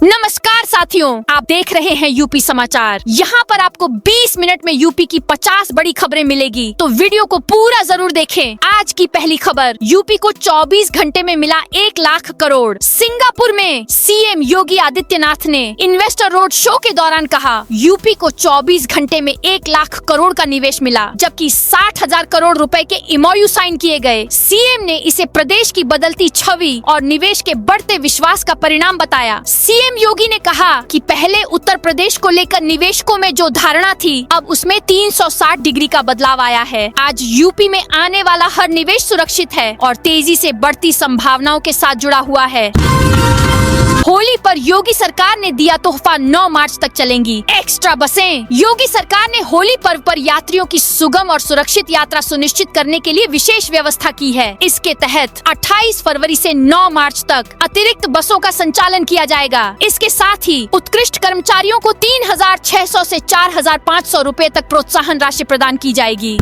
नमस्कार साथियों, आप देख रहे हैं यूपी समाचार। यहाँ पर आपको 20 मिनट में यूपी की 50 बड़ी खबरें मिलेगी, तो वीडियो को पूरा जरूर देखें। आज की पहली खबर, यूपी को 24 घंटे में मिला 1 लाख करोड़। सिंगापुर में सीएम योगी आदित्यनाथ ने इन्वेस्टर रोड शो के दौरान कहा, यूपी को 24 घंटे में 1 लाख करोड़ का निवेश मिला, जबकि 60,000 करोड़ रुपए के एमओयू साइन किए गए। सीएम ने इसे प्रदेश की बदलती छवि और निवेश के बढ़ते विश्वास का परिणाम बताया। सीएम योगी ने कहा कि पहले उत्तर प्रदेश को लेकर निवेशकों में जो धारणा थी, अब उसमें 360 डिग्री का बदलाव आया है। आज यूपी में आने वाला हर निवेश सुरक्षित है और तेजी से बढ़ती संभावनाओं के साथ जुड़ा हुआ है। होली पर योगी सरकार ने दिया तोहफा, 9 मार्च तक चलेंगी एक्स्ट्रा बसें। योगी सरकार ने होली पर्व पर यात्रियों की सुगम और सुरक्षित यात्रा सुनिश्चित करने के लिए विशेष व्यवस्था की है। इसके तहत 28 फरवरी से 9 मार्च तक अतिरिक्त बसों का संचालन किया जाएगा। इसके साथ ही उत्कृष्ट कर्मचारियों को 3,600 से 4,500 रुपए तक प्रोत्साहन राशि प्रदान की जाएगी।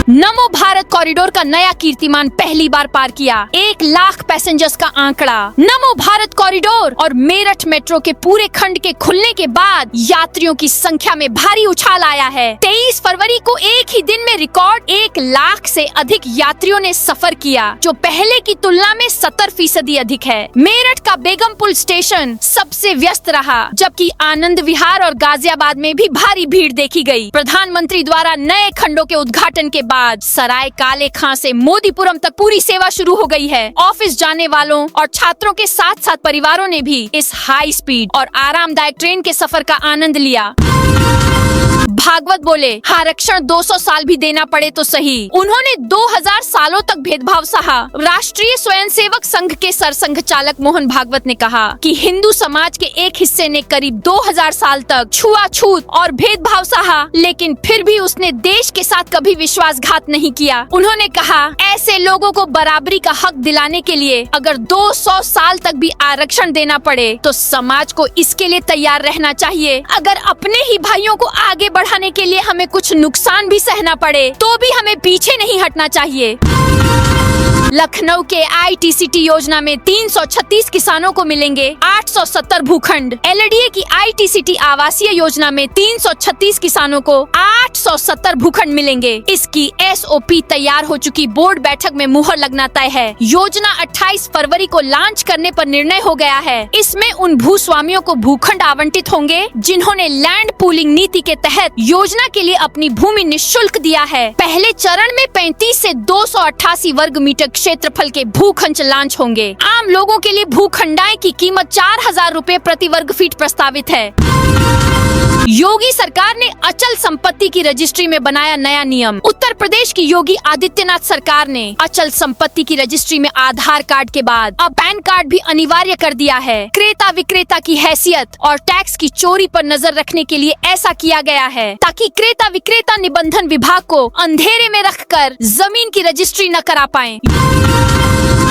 नमो भारत कॉरिडोर का नया कीर्तिमान पहली बार पार किया, 1 लाख पैसेंजर्स का आंकड़ा। नमो भारत कॉरिडोर और मेरठ मेट्रो के पूरे खंड के खुलने के बाद यात्रियों की संख्या में भारी उछाल आया है। 23 फरवरी को एक ही दिन में रिकॉर्ड 1 लाख से अधिक यात्रियों ने सफर किया, जो पहले की तुलना में 70% अधिक है। मेरठ का बेगमपुल स्टेशन सबसे व्यस्त रहा, जबकि आनंद विहार और गाजियाबाद में भी भारी भीड़ देखी गई। प्रधानमंत्री द्वारा नए खंडों के उद्घाटन के बाद सराय काले खां से मोदीपुरम तक पूरी सेवा शुरू हो गई है। ऑफिस जाने वालों और छात्रों के साथ साथ परिवारों ने भी इस हाई स्पीड और आरामदायक ट्रेन के सफर का आनंद लिया। भागवत बोले, आरक्षण 200 साल भी देना पड़े तो सही। उन्होंने 2000 सालों तक भेदभाव सहा। राष्ट्रीय स्वयंसेवक संघ के सरसंघ चालक मोहन भागवत ने कहा कि हिंदू समाज के एक हिस्से ने करीब 2000 साल तक छुआछूत और भेदभाव सहा, लेकिन फिर भी उसने देश के साथ कभी विश्वासघात नहीं किया। उन्होंने कहा, ऐसे लोगों को बराबरी का हक दिलाने के लिए अगर 200 साल तक भी आरक्षण देना पड़े तो समाज को इसके लिए तैयार रहना चाहिए। अगर अपने ही भाइयों को आगे बढ़ाने के लिए हमें कुछ नुकसान भी सहना पड़े तो भी हमें पीछे नहीं हटना चाहिए। लखनऊ के आईटीसीटी योजना में 336 किसानों को मिलेंगे 870 भूखंड। एलडीए की आईटीसीटी आवासीय योजना में 336 किसानों को 870 भूखंड मिलेंगे। इसकी एसओपी तैयार हो चुकी, बोर्ड बैठक में मुहर लगना तय है। योजना 28 फरवरी को लॉन्च करने पर निर्णय हो गया है। इसमें उन भूस्वामियों को भूखंड आवंटित होंगे जिन्होंने लैंड पूलिंग नीति के तहत योजना के लिए अपनी भूमि निःशुल्क दिया है। पहले चरण में 35 से 288 वर्ग मीटर क्षेत्रफल के भूखंड लॉन्च होंगे। आम लोगों के लिए भूखंडाएं की कीमत 4,000 रुपए प्रति वर्ग फीट प्रस्तावित है। योगी सरकार ने अचल संपत्ति की रजिस्ट्री में बनाया नया नियम। उत्तर प्रदेश की योगी आदित्यनाथ सरकार ने अचल संपत्ति की रजिस्ट्री में आधार कार्ड के बाद अब पैन कार्ड भी अनिवार्य कर दिया है। क्रेता विक्रेता की हैसियत और टैक्स की चोरी पर नजर रखने के लिए ऐसा किया गया है, ताकि क्रेता विक्रेता निबंधन विभाग को अंधेरे में रखकर जमीन की रजिस्ट्री न करा पाएं।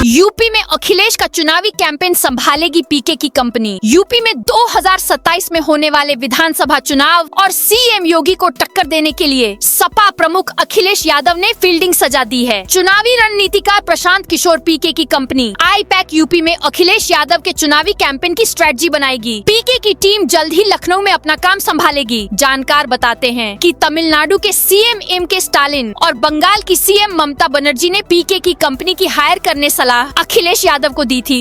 यूपी में अखिलेश का चुनावी कैंपेन संभालेगी पीके की कंपनी। यूपी में 2027 में होने वाले विधानसभा चुनाव और सीएम योगी को टक्कर देने के लिए सपा प्रमुख अखिलेश यादव ने फील्डिंग सजा दी है। चुनावी रणनीतिकार प्रशांत किशोर पीके की कंपनी आईपैक यूपी में अखिलेश यादव के चुनावी कैंपेन की स्ट्रेटजी बनाएगी। पीके की टीम जल्द ही लखनऊ में अपना काम संभालेगी। जानकार बताते हैं कि तमिलनाडु के सीएम एम.के. स्टालिन और बंगाल की सीएम ममता बनर्जी ने पीके की कंपनी की हायर करने सलाह अखिलेश यादव को दी थी।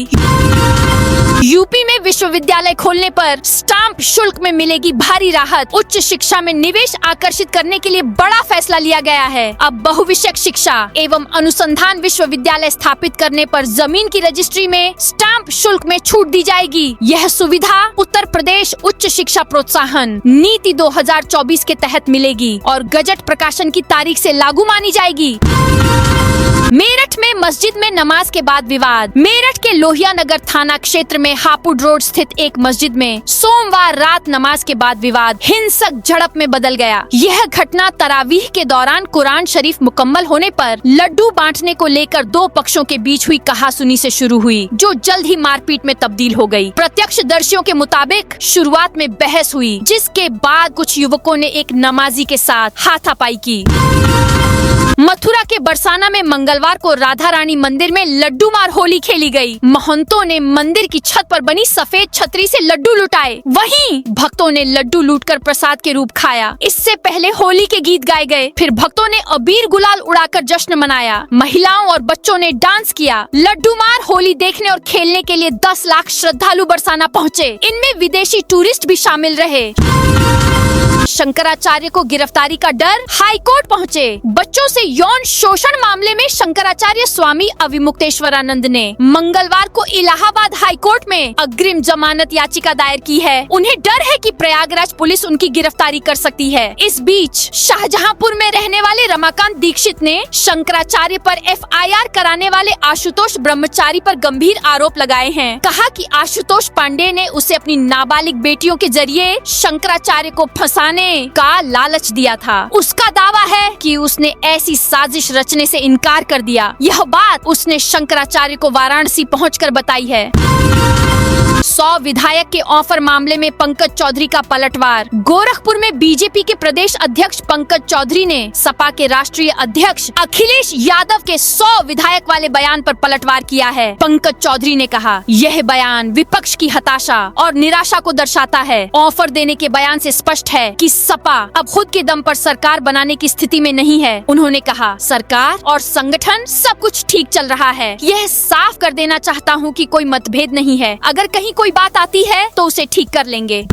यूपी में विश्वविद्यालय खोलने पर स्टाम्प शुल्क में मिलेगी भारी राहत। उच्च शिक्षा में निवेश आकर्षित करने के लिए बड़ा फैसला लिया गया है। अब बहुविषयक शिक्षा एवं अनुसंधान विश्वविद्यालय स्थापित करने पर जमीन की रजिस्ट्री में स्टाम्प शुल्क में छूट दी जाएगी। यह सुविधा उत्तर प्रदेश उच्च शिक्षा प्रोत्साहन नीति 2024 के तहत मिलेगी और गजट प्रकाशन की तारीख से लागू मानी जाएगी। मेरठ में मस्जिद में नमाज के बाद विवाद। मेरठ के लोहिया नगर थाना क्षेत्र में हापुड़ रोड स्थित एक मस्जिद में सोमवार रात नमाज के बाद विवाद हिंसक झड़प में बदल गया। यह घटना तरावीह के दौरान कुरान शरीफ मुकम्मल होने पर लड्डू बांटने को लेकर 2 पक्षों के बीच हुई कहासुनी से शुरू हुई, जो जल्द ही मारपीट में तब्दील हो गई। प्रत्यक्षदर्शियों के मुताबिक शुरुआत में बहस हुई, जिसके बाद कुछ युवकों ने एक नमाजी के साथ हाथापाई की। मथुरा के बरसाना में मंगलवार को राधा रानी मंदिर में लड्डू लड्डू मार होली खेली गई। महंतों ने मंदिर की छत पर बनी सफेद छतरी से लड्डू लुटाए, वहीं भक्तों ने लड्डू लूटकर प्रसाद के रूप खाया। इससे पहले होली के गीत गाए गए, फिर भक्तों ने अबीर गुलाल उड़ाकर जश्न मनाया। महिलाओं और बच्चों ने डांस किया। लड्डू मार होली देखने और खेलने के लिए 10 लाख श्रद्धालु बरसाना पहुँचे। इनमें विदेशी टूरिस्ट भी शामिल रहे। शंकराचार्य को गिरफ्तारी का डर, हाई कोर्ट पहुँचे। बच्चों से यौन शोषण मामले में शंकराचार्य स्वामी अविमुक्तेश्वरानंद ने मंगलवार को इलाहाबाद हाई कोर्ट में अग्रिम जमानत याचिका दायर की है। उन्हें डर है कि प्रयागराज पुलिस उनकी गिरफ्तारी कर सकती है। इस बीच शाहजहांपुर में रहने वाले रमाकांत दीक्षित ने शंकराचार्य पर FIR कराने वाले आशुतोष ब्रह्मचारी पर गंभीर आरोप लगाए हैं। कहा कि आशुतोष पांडे ने उसे अपनी नाबालिग बेटियों के जरिए शंकराचार्य को फंसाने का लालच दिया था। उसका दावा है कि उसने ऐसी साजिश रचने से इनकार कर दिया। यह बात उसने शंकराचार्य को वाराणसी पहुंचकर बताई है। 100 विधायक के ऑफर मामले में पंकज चौधरी का पलटवार। गोरखपुर में बीजेपी के प्रदेश अध्यक्ष पंकज चौधरी ने सपा के राष्ट्रीय अध्यक्ष अखिलेश यादव के 100 विधायक वाले बयान पर पलटवार किया है। पंकज चौधरी ने कहा, यह बयान विपक्ष की हताशा और निराशा को दर्शाता है। ऑफर देने के बयान से स्पष्ट है कि सपा अब खुद के दम पर सरकार बनाने की स्थिति में नहीं है। उन्होंने कहा, सरकार और संगठन सब कुछ ठीक चल रहा है। यह साफ कर देना चाहता हूँ कि कोई मतभेद नहीं है। अगर कहीं कोई बात आती है तो उसे ठीक कर लेंगे।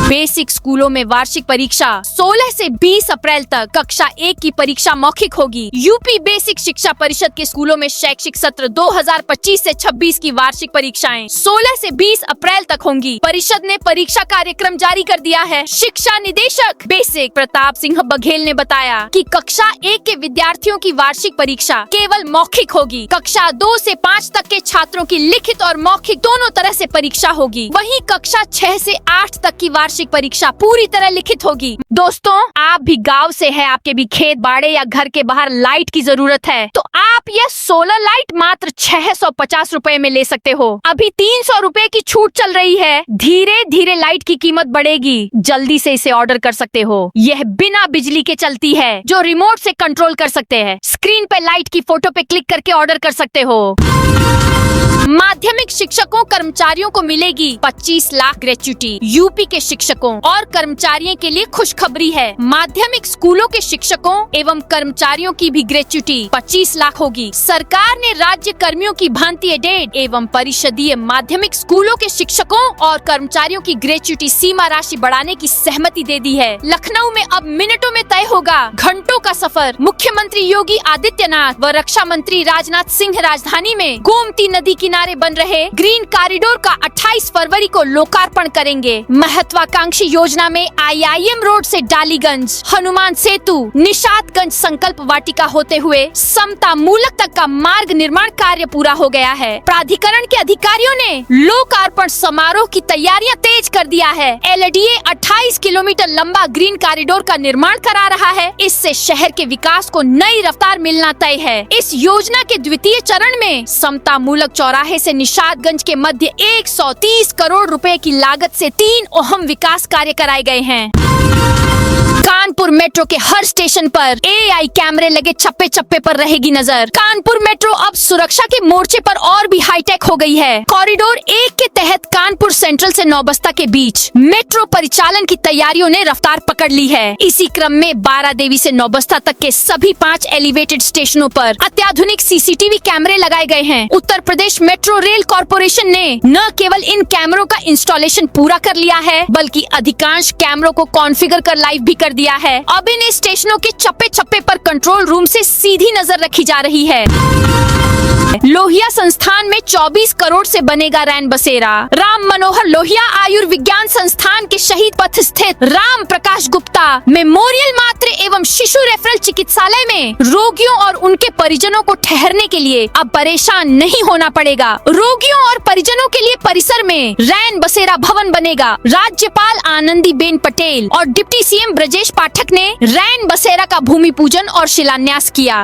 बेसिक स्कूलों में वार्षिक परीक्षा 16 से 20 अप्रैल तक। कक्षा 1 की परीक्षा मौखिक होगी। यूपी बेसिक शिक्षा परिषद के स्कूलों में शैक्षिक सत्र 2025 से 26 की वार्षिक परीक्षाएं 16 से 20 अप्रैल तक होंगी। परिषद ने परीक्षा कार्यक्रम जारी कर दिया है। शिक्षा निदेशक बेसिक प्रताप सिंह बघेल ने बताया कि कक्षा 1 के विद्यार्थियों की वार्षिक परीक्षा केवल मौखिक होगी। कक्षा 2 से 5 तक के छात्रों की लिखित और मौखिक दोनों तरह से परीक्षा होगी। वहीं कक्षा 6 से 8 तक की वार्षिक परीक्षा पूरी तरह लिखित होगी। दोस्तों, आप भी गांव से हैं, आपके भी खेत बाड़े या घर के बाहर लाइट की जरूरत है, तो आप यह सोलर लाइट मात्र 650 रुपए में ले सकते हो। अभी 300 रुपए की छूट चल रही है। धीरे धीरे लाइट की कीमत बढ़ेगी। जल्दी से इसे ऑर्डर कर सकते हो। यह बिना बिजली के चलती है, जो रिमोट से कंट्रोल कर सकते हैं। स्क्रीन पे लाइट की फोटो पे क्लिक करके ऑर्डर कर सकते हो। माध्यमिक शिक्षकों कर्मचारियों को मिलेगी 25 लाख ग्रेच्युटी। यूपी के शिक्षकों और कर्मचारियों के लिए खुशखबरी है। माध्यमिक स्कूलों के शिक्षकों एवं कर्मचारियों की भी ग्रेच्युटी 25 लाख होगी। सरकार ने राज्य कर्मियों की भांति एडेड एवं परिषदीय माध्यमिक स्कूलों के शिक्षकों और कर्मचारियों की ग्रेच्युटी सीमा राशि बढ़ाने की सहमति दे दी है। लखनऊ में अब मिनटों में तय होगा घंटों का सफर। मुख्यमंत्री योगी आदित्यनाथ व रक्षा मंत्री राजनाथ सिंह राजधानी में गोमती नदी किनारे बन रहे ग्रीन कॉरिडोर का 28 फरवरी को लोकार्पण करेंगे। महत्वाकांक्षी योजना में IIM रोड से डालीगंज, हनुमान सेतु, निषादगंज संकल्प वाटिका होते हुए समता मूलक तक का मार्ग निर्माण कार्य पूरा हो गया है। प्राधिकरण के अधिकारियों ने लोकार्पण समारोह की तैयारियां तेज कर दिया है। LDA 28 किलोमीटर लंबा ग्रीन कॉरिडोर का निर्माण करा रहा है। इससे शहर के विकास को नई रफ्तार मिलना तय है। इस योजना के द्वितीय चरण में समता मूलक चौराहे से निषादगंज के मध्य 130 करोड़ रुपए की लागत से 3 अहम विकास कार्य कराए गए हैं। कानपुर मेट्रो के हर स्टेशन पर AI कैमरे लगे चप्पे चप्पे पर रहेगी नजर। कानपुर मेट्रो अब सुरक्षा के मोर्चे पर और भी हाईटेक हो गई है। कॉरिडोर 1 के तहत कानपुर सेंट्रल से नौबस्ता के बीच मेट्रो परिचालन की तैयारियों ने रफ्तार पकड़ ली है। इसी क्रम में बारादेवी से नौबस्ता तक के सभी 5 एलिवेटेड स्टेशनों पर अत्याधुनिक CCTV कैमरे लगाए गए हैं। Uttar Pradesh metro rail corporation ने न केवल इन कैमरों का इंस्टॉलेशन पूरा कर लिया है, बल्कि अधिकांश कैमरों को कॉन्फ़िगर कर लाइव भी कर दिया है। अब इन स्टेशनों के चप्पे चप्पे पर कंट्रोल रूम से सीधी नजर रखी जा रही है। लोहिया संस्थान में 24 करोड़ से बनेगा रैन बसेरा। राम मनोहर लोहिया आयुर्विज्ञान संस्थान के शहीद पथ स्थित राम प्रकाश गुप्ता मेमोरियल मातृ एवं शिशु रेफरल चिकित्सालय में रोगियों और उनके परिजनों को ठहरने के लिए अब परेशान नहीं होना पड़ेगा। रोगियों और परिजनों के लिए परिसर में रैन बसेरा भवन बनेगा। राज्यपाल आनंदीबेन पटेल और डिप्टी CM ब्रजेश पाठक ने रैन बसेरा का भूमि पूजन और शिलान्यास किया।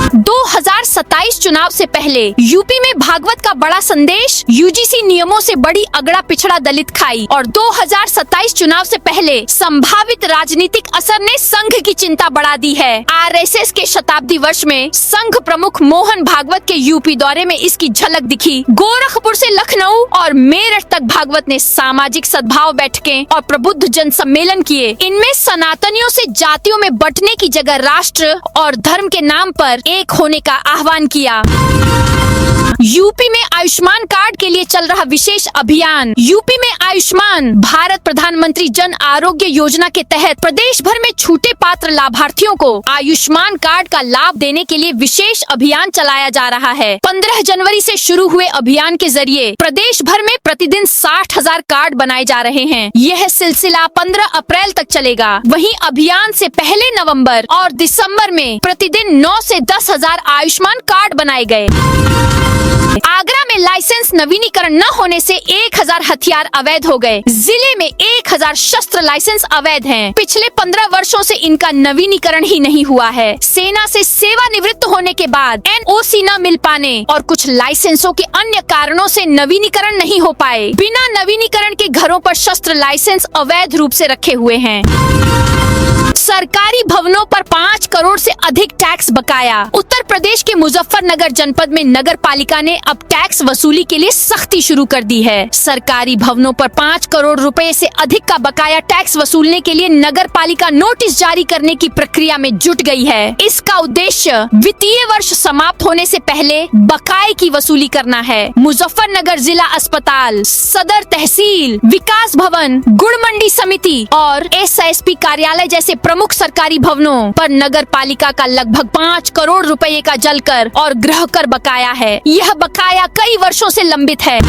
2027 चुनाव से पहले यूपी में भागवत का बड़ा संदेश। UGC नियमों गांवों से बड़ी अगड़ा पिछड़ा दलित खाई और 2027 चुनाव से पहले संभावित राजनीतिक असर ने संघ की चिंता बढ़ा दी है। आरएसएस के शताब्दी वर्ष में संघ प्रमुख मोहन भागवत के यूपी दौरे में इसकी झलक दिखी। गोरखपुर से लखनऊ और मेरठ तक भागवत ने सामाजिक सद्भाव बैठकें और प्रबुद्ध जन सम्मेलन किए। इनमें सनातनियों से जातियों में बंटने की जगह राष्ट्र और धर्म के नाम पर एक होने का आह्वान किया। यूपी में आयुष्मान कार्ड के लिए चल रहा विशेष अभियान। यूपी में आयुष्मान भारत प्रधानमंत्री जन आरोग्य योजना के तहत प्रदेश भर में छूटे पात्र लाभार्थियों को आयुष्मान कार्ड का लाभ देने के लिए विशेष अभियान चलाया जा रहा है। 15 जनवरी से शुरू हुए अभियान के जरिए प्रदेश भर में प्रतिदिन 60,000 कार्ड बनाए जा रहे हैं। यह सिलसिला 15 अप्रैल तक चलेगा। वहीं अभियान से पहले नवंबर और दिसंबर में प्रतिदिन 9 से 10,000 आयुष्मान कार्ड बनाए गए। आगरा में लाइसेंस नवीनीकरण न होने से 1000 हथियार अवैध हो गए। जिले में 1000 शस्त्र लाइसेंस अवैध हैं। पिछले 15 वर्षों से इनका नवीनीकरण ही नहीं हुआ है। सेना से सेवानिवृत्त होने के बाद एनओसी न मिल पाने और कुछ लाइसेंसों के अन्य कारणों से नवीनीकरण नहीं हो पाए। बिना नवीनीकरण के घरों पर शस्त्र लाइसेंस अवैध रूप से रखे हुए हैं। सरकारी भवनों पर 5 करोड़ से अधिक टैक्स बकाया। उत्तर प्रदेश के मुजफ्फरनगर जनपद में नगर पालिका ने अब टैक्स वसूली के लिए सख्ती शुरू कर दी है। सरकारी भवनों पर 5 करोड़ रुपए से अधिक का बकाया टैक्स वसूलने के लिए नगर पालिका नोटिस जारी करने की प्रक्रिया में जुट गई है। इसका उद्देश्य वित्तीय वर्ष समाप्त होने से पहले बकाये की वसूली करना है। मुजफ्फरनगर जिला अस्पताल, सदर तहसील, विकास भवन, गुड़ मंडी समिति और एसएसपी कार्यालय जैसे प्रमुख सरकारी भवनों पर नगर पालिका का लगभग 5 करोड़ रुपए का जलकर और गृह कर बकाया है। यह बकाया कई वर्षों से लंबित है।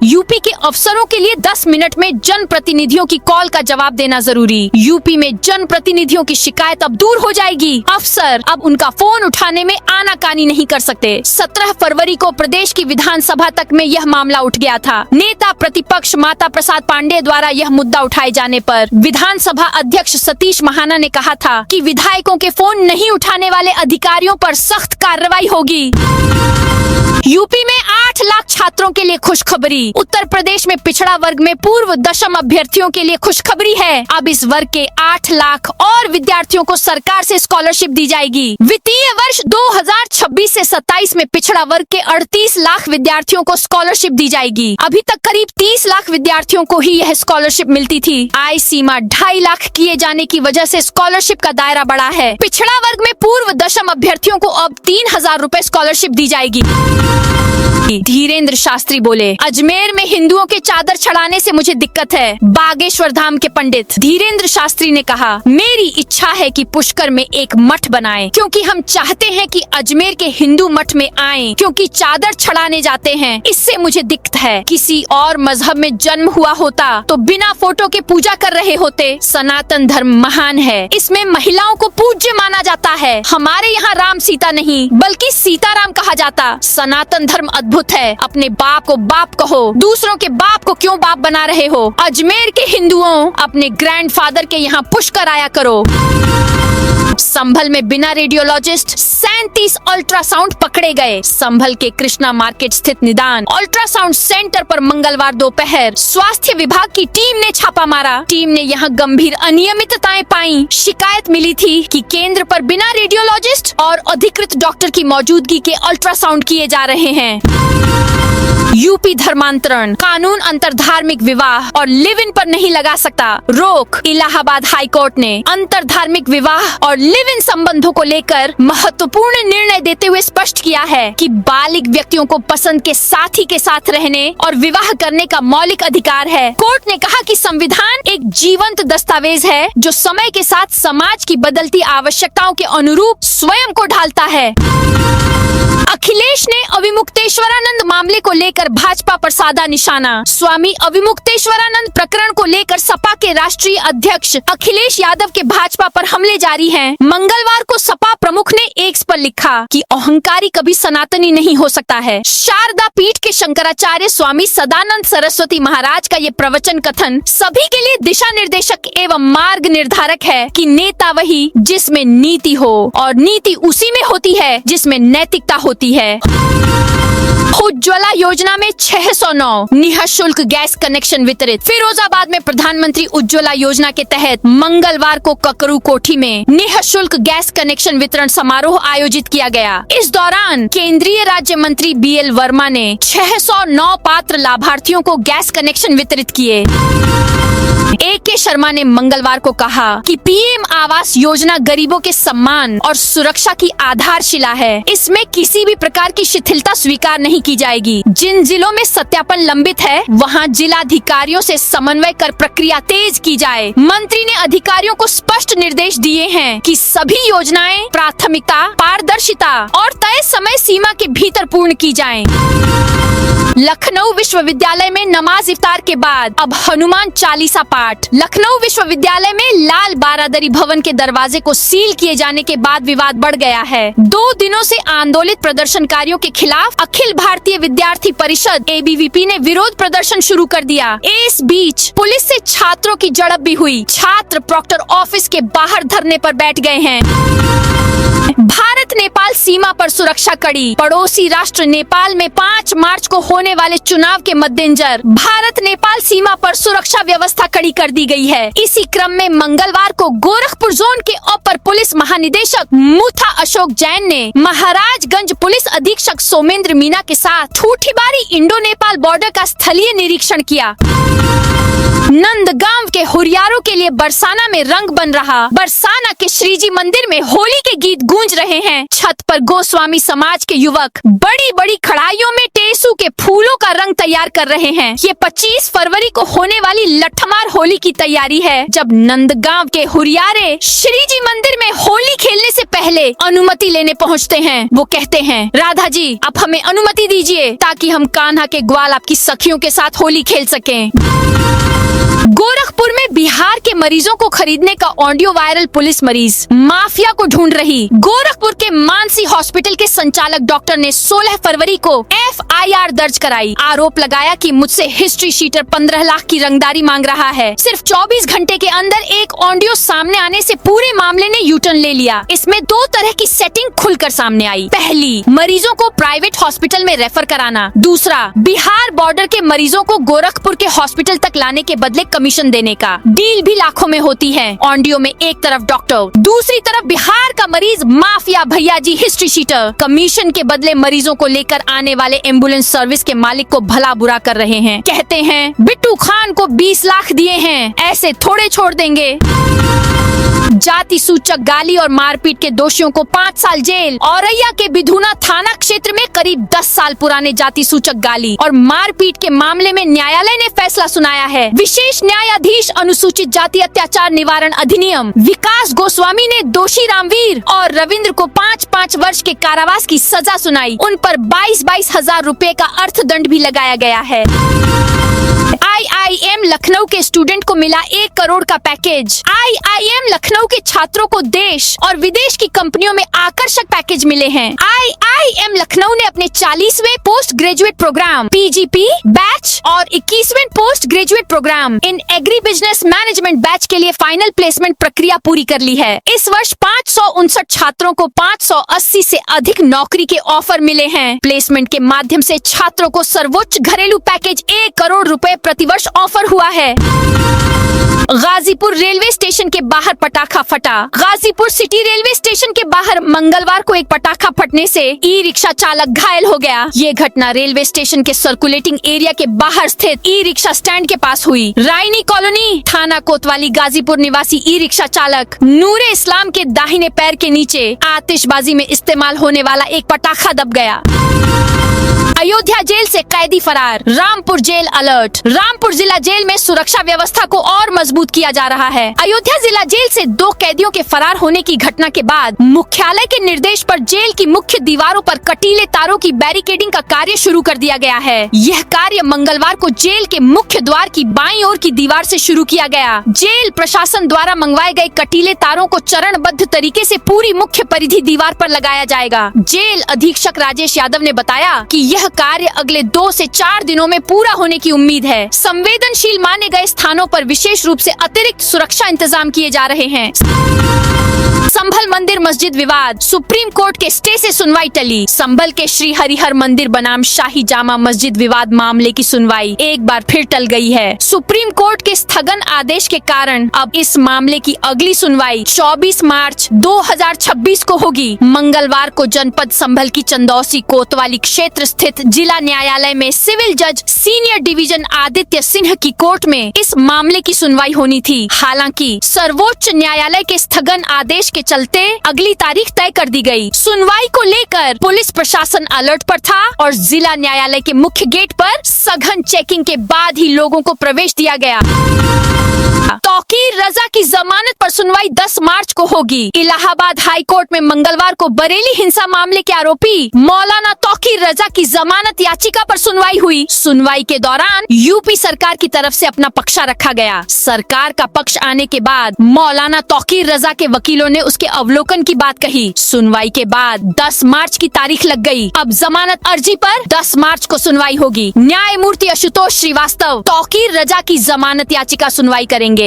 यूपी के अफसरों के लिए 10 मिनट में जन प्रतिनिधियों की कॉल का जवाब देना जरूरी। यूपी में जन प्रतिनिधियों की शिकायत अब दूर हो जाएगी। अफसर अब उनका फोन उठाने में आनाकानी नहीं कर सकते। 17 फरवरी को प्रदेश की विधानसभा तक में यह मामला उठ गया था। नेता प्रतिपक्ष माता प्रसाद पांडेय द्वारा यह मुद्दा उठाए जाने पर विधानसभा अध्यक्ष सतीश महाना ने कहा था कि विधायकों के फोन नहीं उठाने वाले अधिकारियों पर सख्त कार्रवाई होगी। यूपी में 8 लाख छात्रों के लिए खुशखबरी। उत्तर प्रदेश में पिछड़ा वर्ग में पूर्व दशम अभ्यर्थियों के लिए खुशखबरी है। अब इस वर्ग के 8 लाख और विद्यार्थियों को सरकार से स्कॉलरशिप दी जाएगी। वित्तीय वर्ष 2026 से 27 में पिछड़ा वर्ग के 38 लाख विद्यार्थियों को स्कॉलरशिप दी जाएगी। अभी तक करीब 30 लाख विद्यार्थियों को ही यह स्कॉलरशिप मिलती थी। आय सीमा 2.5 लाख किए जाने की वजह से स्कॉलरशिप का दायरा बढ़ा है। पिछड़ा वर्ग में पूर्व दशम अभ्यर्थियों को अब 3000 रुपए स्कॉलरशिप दी जाएगी। धीरेन्द्र शास्त्री बोले, अजमेर में हिंदुओं के चादर चढ़ाने से मुझे दिक्कत है। बागेश्वर धाम के पंडित धीरेन्द्र शास्त्री ने कहा, मेरी इच्छा है कि पुष्कर में एक मठ बनाएं, क्योंकि हम चाहते हैं कि अजमेर के हिंदू मठ में आएं, क्योंकि चादर चढ़ाने जाते हैं। इससे मुझे दिक्कत है। किसी और मजहब में जन्म हुआ होता तो बिना फोटो के पूजा कर रहे होते। सनातन धर्म महान है। इसमें महिलाओं को पूज्य माना जाता है। हमारे यहाँ राम सीता नहीं बल्कि सीताराम कहा जाता। सनातन धर्म अद्भुत है। अपने बाप को बाप कहो, दूसरों के बाप को क्यों बाप बना रहे हो? अजमेर के हिंदुओं, अपने ग्रैंडफादर के यहाँ पुष्कर आया करो। संभल में बिना रेडियोलॉजिस्ट 37 अल्ट्रासाउंड पकड़े गए। संभल के कृष्णा मार्केट स्थित निदान अल्ट्रासाउंड सेंटर पर मंगलवार दोपहर स्वास्थ्य विभाग की टीम ने छापा मारा। टीम ने यहां गंभीर अनियमितताएं पाई। शिकायत मिली थी कि केंद्र पर बिना रेडियोलॉजिस्ट और अधिकृत डॉक्टर की मौजूदगी के अल्ट्रासाउंड किए जा रहे हैं। यूपी धर्मांतरण कानून अंतरधार्मिक विवाह और लिव इन पर नहीं लगा सकता रोक। इलाहाबाद हाई कोर्ट ने अंतरधार्मिक विवाह और लिव इन संबंधों को लेकर महत्वपूर्ण निर्णय देते हुए स्पष्ट किया है कि बालिग व्यक्तियों को पसंद के साथी के साथ रहने और विवाह करने का मौलिक अधिकार है। कोर्ट ने कहा कि संविधान एक जीवंत दस्तावेज है जो समय के साथ समाज की बदलती आवश्यकताओं के अनुरूप स्वयं को ढालता है। अखिलेश ने अविमुक्तेश्वरानंद मामले को लेकर भाजपा पर साधा निशाना। स्वामी अविमुक्तेश्वरानंद प्रकरण को लेकर सपा के राष्ट्रीय अध्यक्ष अखिलेश यादव के भाजपा पर हमले जारी हैं। मंगलवार को सपा प्रमुख ने एक्स पर लिखा कि अहंकारी कभी सनातनी नहीं हो सकता है। शारदा पीठ के शंकराचार्य स्वामी सदानंद सरस्वती महाराज का ये प्रवचन कथन सभी के लिए दिशा निर्देशक एवं मार्ग निर्धारक है कि नेता वही जिसमें नीति हो और नीति उसी में होती है जिसमें नैतिकता होती है। उज्ज्वला योजना में 609 निःशुल्क गैस कनेक्शन वितरित। फिरोजाबाद में प्रधानमंत्री उज्ज्वला योजना के तहत मंगलवार को ककरू कोठी में निःशुल्क गैस कनेक्शन वितरण समारोह आयोजित किया गया। इस दौरान केंद्रीय राज्य मंत्री BL वर्मा ने 609 पात्र लाभार्थियों को गैस कनेक्शन वितरित किए। AK शर्मा ने मंगलवार को कहा कि PM आवास योजना गरीबों के सम्मान और सुरक्षा की आधारशिला है। इसमें किसी भी प्रकार की शिथिलता स्वीकार नहीं की जाएगी। जिन जिलों में सत्यापन लंबित है, वहां जिलाधिकारियों से समन्वय कर प्रक्रिया तेज की जाए। मंत्री ने अधिकारियों को स्पष्ट निर्देश दिए हैं कि सभी योजनाएं प्राथमिकता, पारदर्शिता और तय समय सीमा के भीतर पूर्ण की जाएं। लखनऊ विश्वविद्यालय में नमाज इफ्तार के बाद अब हनुमान चालीसा पाठ। लखनऊ विश्वविद्यालय में लाल बारादरी भवन के दरवाजे को सील किए जाने के बाद विवाद बढ़ गया है। 2 दिनों से आंदोलित प्रदर्शनकारियों के खिलाफ अखिल भारतीय विद्यार्थी परिषद ABVP ने विरोध प्रदर्शन शुरू कर दिया। इस बीच पुलिस से छात्रों की झड़प भी हुई। छात्र प्रॉक्टर ऑफिस के बाहर धरने पर बैठ गए हैं। भारत नेपाल सीमा पर सुरक्षा कड़ी। पड़ोसी राष्ट्र नेपाल में 5 मार्च को होने वाले चुनाव के मद्देनजर भारत नेपाल सीमा पर सुरक्षा व्यवस्था कड़ी कर दी गई है। इसी क्रम में मंगलवार को गोरखपुर जोन के अपर पुलिस महानिदेशक मुथा अशोक जैन ने महाराजगंज पुलिस अधीक्षक सोमेंद्र मीना के साथ ठूठीबारी इंडो नेपाल बॉर्डर का स्थलीय निरीक्षण किया। नंदगांव के हुरियारों के लिए बरसाना में रंग बन रहा। बरसाना के श्रीजी मंदिर में होली के गीत गूंज रहे हैं। छत पर गोस्वामी समाज के युवक बड़ी बड़ी कढ़ाइयों में टेसू के फूलों का रंग तैयार कर रहे हैं। ये 25 फरवरी को होने वाली लठमार होली की तैयारी है, जब नंदगांव के हुरियारे श्रीजी मंदिर में होली खेलने से पहले अनुमति लेने पहुँचते हैं। वो कहते हैं, राधा जी आप हमें अनुमति दीजिए ताकि हम कान्हा के ग्वाल आपकी सखियों के साथ होली खेल सकें। गोरखपुर में बिहार के मरीजों को खरीदने का ऑडियो वायरल। पुलिस मरीज माफिया को ढूंढ रही। गोरखपुर के मानसी हॉस्पिटल के संचालक डॉक्टर ने 16 फरवरी को FIR दर्ज कराई। आरोप लगाया कि मुझसे हिस्ट्री शीटर 15 लाख की रंगदारी मांग रहा है। सिर्फ 24 घंटे के अंदर एक ऑडियो सामने आने से पूरे मामले ने यूटर्न ले लिया। इसमें 2 तरह की सेटिंग खुलकर सामने आई। पहली, मरीजों को प्राइवेट हॉस्पिटल में रेफर कराना। दूसरा, बिहार बॉर्डर के मरीजों को गोरखपुर के हॉस्पिटल तक लाने के बदले कमीशन देने का। डील भी लाखों में होती है। ऑडियो में एक तरफ डॉक्टर, दूसरी तरफ बिहार का मरीज माफिया भैया जी हिस्ट्री शीटर। कमीशन के बदले मरीजों को लेकर आने वाले एम्बुलेंस सर्विस के मालिक को भला बुरा कर रहे हैं। कहते हैं बिट्टू खान को 20 लाख दिए हैं, ऐसे थोड़े छोड़ देंगे। जाति सूचक गाली और मारपीट के दोषियों को 5 साल जेल। औरैया के बिधुना थाना क्षेत्र में करीब 10 साल पुराने जाति सूचक गाली और मारपीट के मामले में न्यायालय ने फैसला सुनाया है। विशेष न्यायाधीश अनुसूचित जाति अत्याचार निवारण अधिनियम विकास गोस्वामी ने दोषी रामवीर और रविंद्र को 5-5 वर्ष के कारावास की सजा सुनाई। उन पर 22-22 हजार रुपए का अर्थदंड भी लगाया गया है। IIM लखनऊ के स्टूडेंट को मिला 1 करोड़ का पैकेज। IIM लखनऊ के छात्रों को देश और विदेश की कंपनियों में आकर्षक पैकेज मिले हैं। IIM लखनऊ ने अपने 40वें post graduate program PGP batch और 21वें post graduate program in agribusiness management batch के लिए फाइनल प्लेसमेंट प्रक्रिया पूरी कर ली है। इस वर्ष 559 छात्रों को 580 से अधिक नौकरी के ऑफर मिले हैं। प्लेसमेंट के माध्यम से छात्रों को सर्वोच्च घरेलू पैकेज 1 करोड़ रुपए प्रतिवर्ष ऑफर हुआ है। गाजीपुर रेलवे स्टेशन के बाहर पटाखा फटा। गाजीपुर सिटी रेलवे स्टेशन के बाहर मंगलवार को एक पटाखा फटने से ई-रिक्शा चालक घायल हो गया। ये घटना रेलवे स्टेशन के सर्कुलेटिंग एरिया के बाहर स्थित ई-रिक्शा स्टैंड के पास हुई। रायनी कॉलोनी थाना कोतवाली गाजीपुर निवासी ई-रिक्शा चालक नूरे इस्लाम के दाहिने पैर के नीचे आतिशबाजी में इस्तेमाल होने वाला एक पटाखा दब गया। अयोध्या जेल से कैदी फरार। Rampur jail alert. रामपुर जिला जेल में सुरक्षा व्यवस्था को और मजबूत किया जा रहा है। अयोध्या जिला जेल से 2 कैदियों के फरार होने की घटना के बाद मुख्यालय के निर्देश पर जेल की मुख्य दीवारों पर कटीले तारों की बैरिकेडिंग का कार्य शुरू कर दिया गया है। यह कार्य मंगलवार को जेल के मुख्य द्वार की बाईं ओर की दीवार से शुरू किया गया। जेल प्रशासन द्वारा मंगवाए गए कटीले तारों को चरणबद्ध तरीके से पूरी मुख्य परिधि दीवार पर लगाया जाएगा। जेल अधीक्षक राजेश यादव ने बताया कि यह कार्य अगले 2 से 4 दिनों में पूरा होने की उम्मीद है। संवेदनशील माने गए स्थानों पर विशेष रूप से अतिरिक्त सुरक्षा इंतजाम किए जा रहे हैं। संभल मंदिर मस्जिद विवाद, सुप्रीम कोर्ट के स्टे से सुनवाई टली। संभल के श्री हरिहर मंदिर बनाम शाही जामा मस्जिद विवाद मामले की सुनवाई एक बार फिर टल गई है। सुप्रीम कोर्ट के स्थगन आदेश के कारण अब इस मामले की अगली सुनवाई 24 मार्च 2026 को होगी। मंगलवार को जनपद संभल की चंदौसी कोतवाली क्षेत्र स्थित जिला न्यायालय में सिविल जज सीनियर डिवीजन आदित्य सिंह की कोर्ट में इस मामले की सुनवाई होनी थी। हालांकि सर्वोच्च न्यायालय के स्थगन आदेश के चलते अगली तारीख तय कर दी गई। सुनवाई को लेकर पुलिस प्रशासन अलर्ट पर था और जिला न्यायालय के मुख्य गेट पर सघन चेकिंग के बाद ही लोगों को प्रवेश दिया गया। तौकीर रजा की जमानत पर सुनवाई 10 मार्च को होगी। इलाहाबाद हाई कोर्ट में मंगलवार को बरेली हिंसा मामले के आरोपी मौलाना तौकीर रजा की जमानत याचिका पर सुनवाई हुई। सुनवाई के दौरान यूपी सरकार की तरफ से अपना पक्ष रखा गया। सरकार का पक्ष आने के बाद मौलाना तौकीर रजा के वकीलों ने उसके अवलोकन की बात कही। सुनवाई के बाद 10 मार्च की तारीख लग गई। अब जमानत अर्जी पर 10 मार्च को सुनवाई होगी। न्यायमूर्ति आशुतोष श्रीवास्तव तौकीर रजा की जमानत याचिका सुनवाई करेंगे।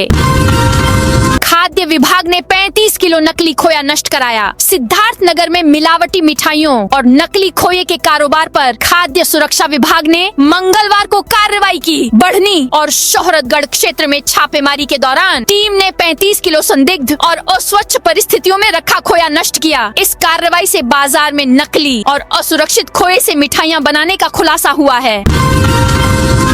खाद्य विभाग ने 35 किलो नकली खोया नष्ट कराया। सिद्धार्थ नगर में मिलावटी मिठाइयों और नकली खोए के कारोबार पर खाद्य सुरक्षा विभाग ने मंगलवार को कार्रवाई की। बढ़नी और शोहरतगढ़ क्षेत्र में छापेमारी के दौरान टीम ने 35 किलो संदिग्ध और अस्वच्छ परिस्थितियों में रखा खोया नष्ट किया। इस कार्रवाई से बाजार में नकली और असुरक्षित खोए से मिठाइयाँ बनाने का खुलासा हुआ है।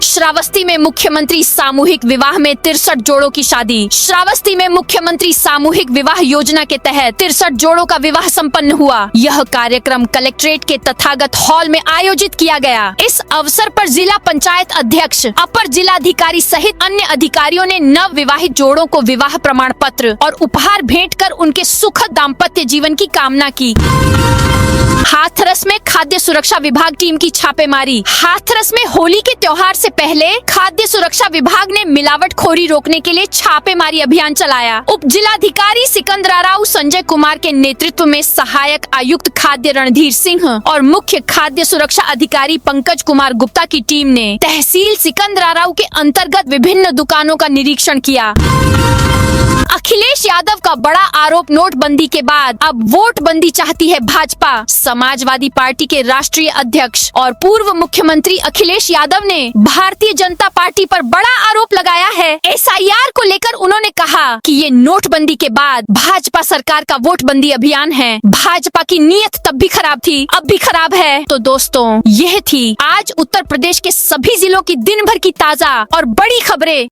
श्रावस्ती में मुख्यमंत्री सामूहिक विवाह में 63 जोड़ों की शादी। श्रावस्ती में मुख्यमंत्री सामूहिक विवाह योजना के तहत 63 जोड़ों का विवाह संपन्न हुआ। यह कार्यक्रम कलेक्ट्रेट के तथागत हॉल में आयोजित किया गया। इस अवसर पर जिला पंचायत अध्यक्ष, अपर जिलाधिकारी सहित अन्य अधिकारियों ने नव विवाहित जोड़ों को विवाह प्रमाण पत्र और उपहार भेंट कर उनके सुखद दाम्पत्य जीवन की कामना की। हाथरस में खाद्य सुरक्षा विभाग टीम की छापेमारी। हाथरस में होली के त्योहार से पहले खाद्य सुरक्षा विभाग ने मिलावटखोरी रोकने के लिए छापेमारी अभियान चलाया। उप जिलाधिकारी सिकंदराराव संजय कुमार के नेतृत्व में सहायक आयुक्त खाद्य रणधीर सिंह और मुख्य खाद्य सुरक्षा अधिकारी पंकज कुमार गुप्ता की टीम ने तहसील सिकंदराराव के अंतर्गत विभिन्न दुकानों का निरीक्षण किया। अखिलेश यादव का बड़ा आरोप, नोटबंदी के बाद अब वोट बंदी चाहती है भाजपा। समाजवादी पार्टी के राष्ट्रीय अध्यक्ष और पूर्व मुख्यमंत्री अखिलेश यादव ने भारतीय जनता पार्टी पर बड़ा आरोप लगाया है। SIR को लेकर उन्होंने कहा कि ये नोटबंदी के बाद भाजपा सरकार का वोट बंदी अभियान है। भाजपा की नीयत तब भी खराब थी, अब भी खराब है। तो दोस्तों, यह थी आज उत्तर प्रदेश के सभी जिलों की दिन भर की ताजा और बड़ी खबरें।